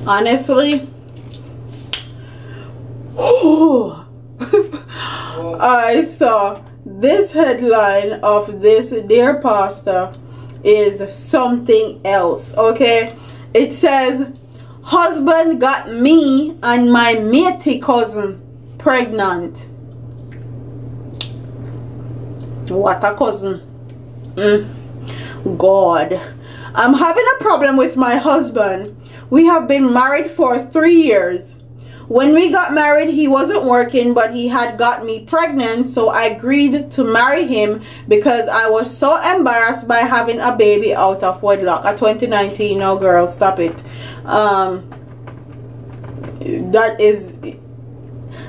Honestly. Alright, so this headline of this dear pastor is something else. Okay, it says, husband got me and my matey cousin pregnant. What a cousin. God, I'm having a problem with my husband. We have been married for 3 years. When we got married, he wasn't working, but he had got me pregnant, so I agreed to marry him because I was so embarrassed by having a baby out of wedlock. At 2019, no girl, stop it.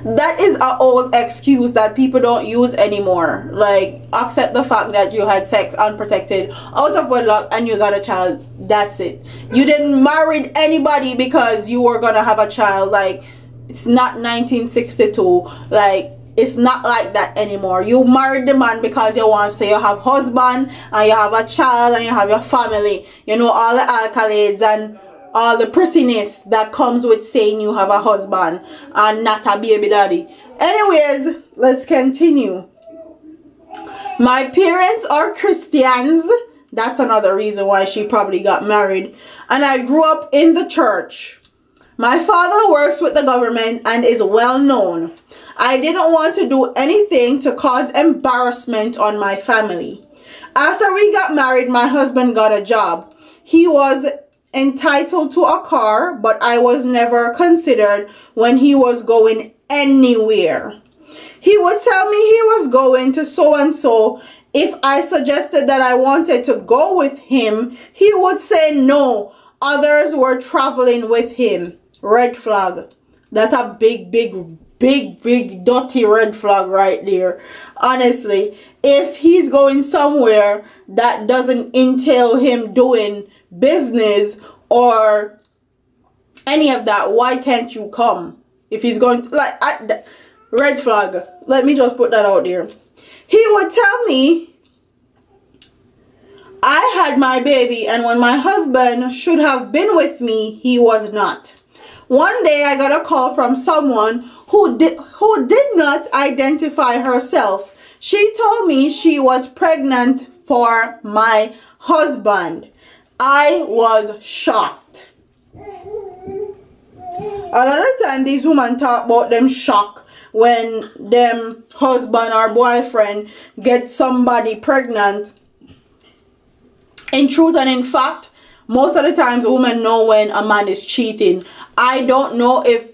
That is an old excuse that people don't use anymore. Like, accept the fact that you had sex unprotected out of wedlock and you got a child. That's it. You didn't marry anybody because you were gonna have a child. Like, it's not 1962. Like, it's not like that anymore. You married the man because you want to say you have husband and you have a child and you have your family. You know, all the accolades and all the prissiness that comes with saying you have a husband and not a baby daddy. Anyways, let's continue. My parents are Christians. That's another reason why she probably got married. And I grew up in the church. My father works with the government and is well known. I didn't want to do anything to cause embarrassment on my family. After we got married, my husband got a job. He was entitled to a car, but I was never considered when he was going anywhere. He would tell me he was going to so and so. If I suggested that I wanted to go with him, he would say no. Others were traveling with him. Red flag. That's a big dirty red flag right there. Honestly, if he's going somewhere that doesn't entail him doing business or any of that, why can't you come? If he's going to, like, red flag. Let me just put that out there. He would tell me I had my baby, and when my husband should have been with me, he was not. One day I got a call from someone who did not identify herself. She told me she was pregnant for my husband. I was shocked. A lot of time these women talk about them shock when them husband or boyfriend get somebody pregnant. In truth and in fact, most of the times women know when a man is cheating. I don't know if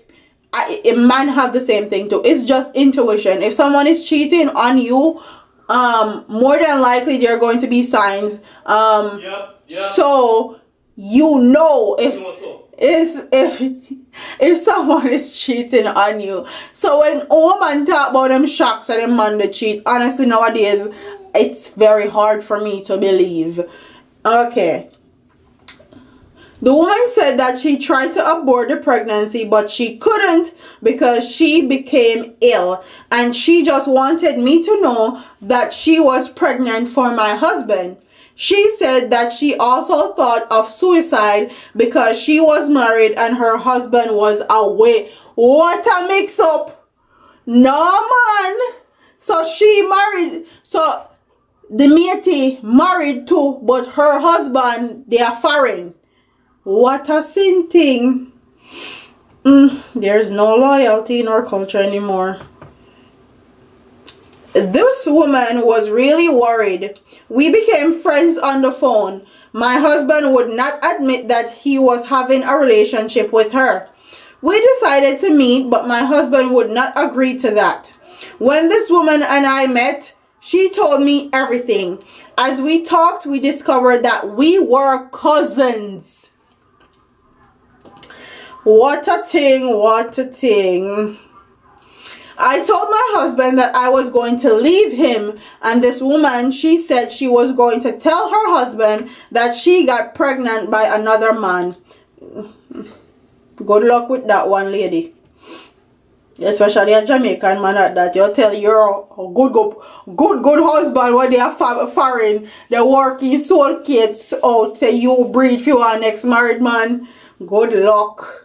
a man have the same thing too. It's just intuition. If someone is cheating on you, more than likely there are going to be signs. So you know if someone is cheating on you. So when a woman talk about them shocks and them man they cheat, honestly nowadays it's very hard for me to believe. Okay. The woman said that she tried to abort the pregnancy, but she couldn't because she became ill. And she just wanted me to know that she was pregnant for my husband. She said that she also thought of suicide because she was married and her husband was away. What a mix-up. No, man. So she married. So the matey married too, but her husband, they are foreign. What a sin thing. There's no loyalty in our culture anymore. This woman was really worried. We became friends on the phone. My husband would not admit that he was having a relationship with her. We decided to meet, but my husband would not agree to that. When this woman and I met, she told me everything. As we talked, we discovered that we were cousins. What a thing, what a thing. I told my husband that I was going to leave him, and this woman, she said she was going to tell her husband that she got pregnant by another man. Good luck with that one, lady. Especially a Jamaican man at that. You tell your good husband when they are foreign, they work his soul kids out, say you breed for your next married man. Good luck.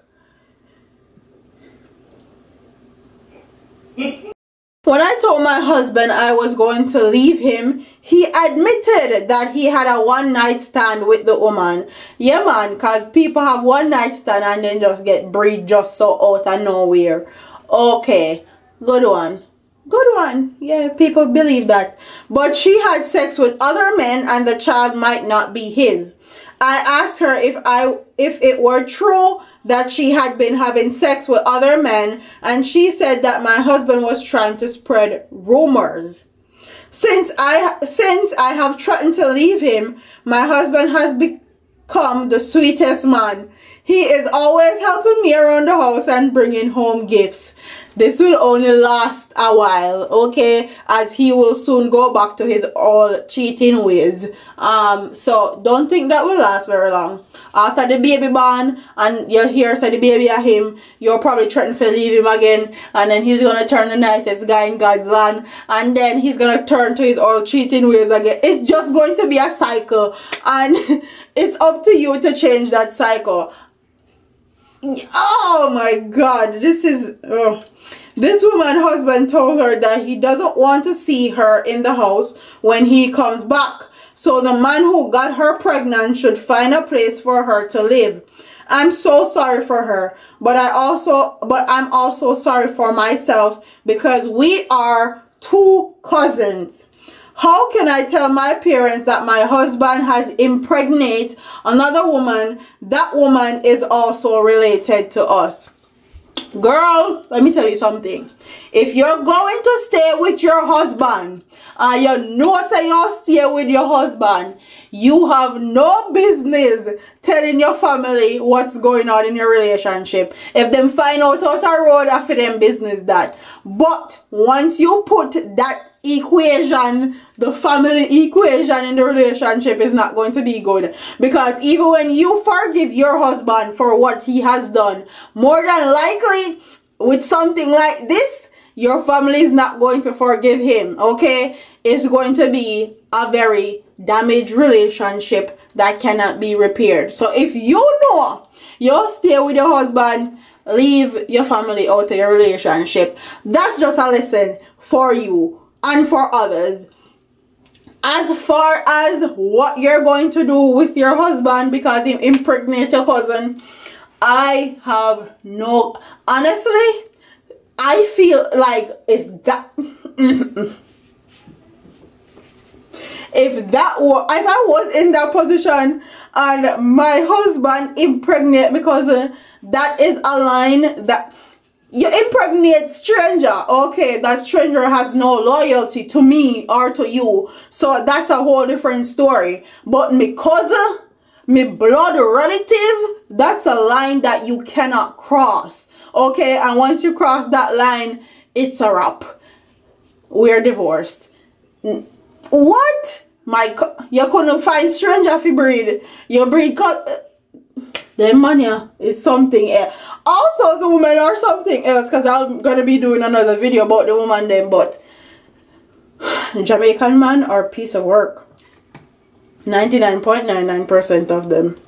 When I told my husband I was going to leave him, he admitted that he had a one-night stand with the woman. Yeah, man, because people have one-night stand and then just get breed just so out of nowhere. Okay, good one. Good one. Yeah, people believe that. But she had sex with other men and the child might not be his. I asked her if it were true that she had been having sex with other men, and she said that my husband was trying to spread rumors. Since I have threatened to leave him, my husband has become the sweetest man. He is always helping me around the house and bringing home gifts. This will only last a while, okay, as he will soon go back to his old cheating ways. So don't think that will last very long. After the baby born and you hear say the baby at him, you're probably threatening to leave him again, and then he's gonna turn the nicest guy in God's land, and then he's gonna turn to his old cheating ways again. It's just going to be a cycle, and it's up to you to change that cycle. Oh my God, this is this woman's husband told her that he doesn't want to see her in the house when he comes back, so the man who got her pregnant should find a place for her to live. I'm so sorry for her, but I'm also sorry for myself, because we are two cousins. How can I tell my parents that my husband has impregnated another woman? That woman is also related to us. Girl, let me tell you something. If you're going to stay with your husband, and you know say you'll stay with your husband, you have no business telling your family what's going on in your relationship. If them find out a road, after them business that. But once you put that equation, the family equation in the relationship is not going to be good, because even when you forgive your husband for what he has done, more than likely with something like this, your family is not going to forgive him. Okay, it's going to be a very damaged relationship that cannot be repaired. So if you know you'll stay with your husband, leave your family out of your relationship. That's just a lesson for you and for others. As far as what you're going to do with your husband because he impregnated your cousin, I have no, honestly, I feel like if I was in that position and my husband impregnate my cousin, that is a line that you impregnate stranger. Okay, that stranger has no loyalty to me or to you, so that's a whole different story. But my cousin, my blood relative, that's a line that you cannot cross. Okay, and once you cross that line, it's a wrap. We're divorced. What? You couldn't find stranger if you breed. You breed the money is something else. Also the woman or something else, because I'm gonna be doing another video about the woman then. But Jamaican man are a piece of work. 99.99% of them.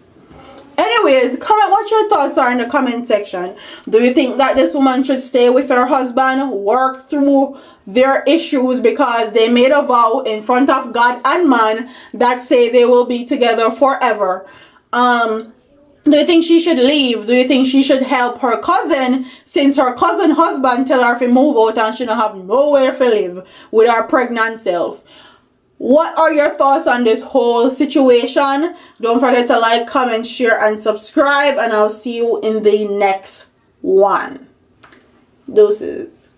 Anyways, comment what your thoughts are in the comment section. Do you think that this woman should stay with her husband, work through their issues because they made a vow in front of God and man that say they will be together forever? Do you think she should leave? Do you think she should help her cousin, since her cousin husband tell her to move out and she don't have nowhere to live with her pregnant self? What are your thoughts on this whole situation? Don't forget to like, comment, share, and subscribe, and I'll see you in the next one. Deuces.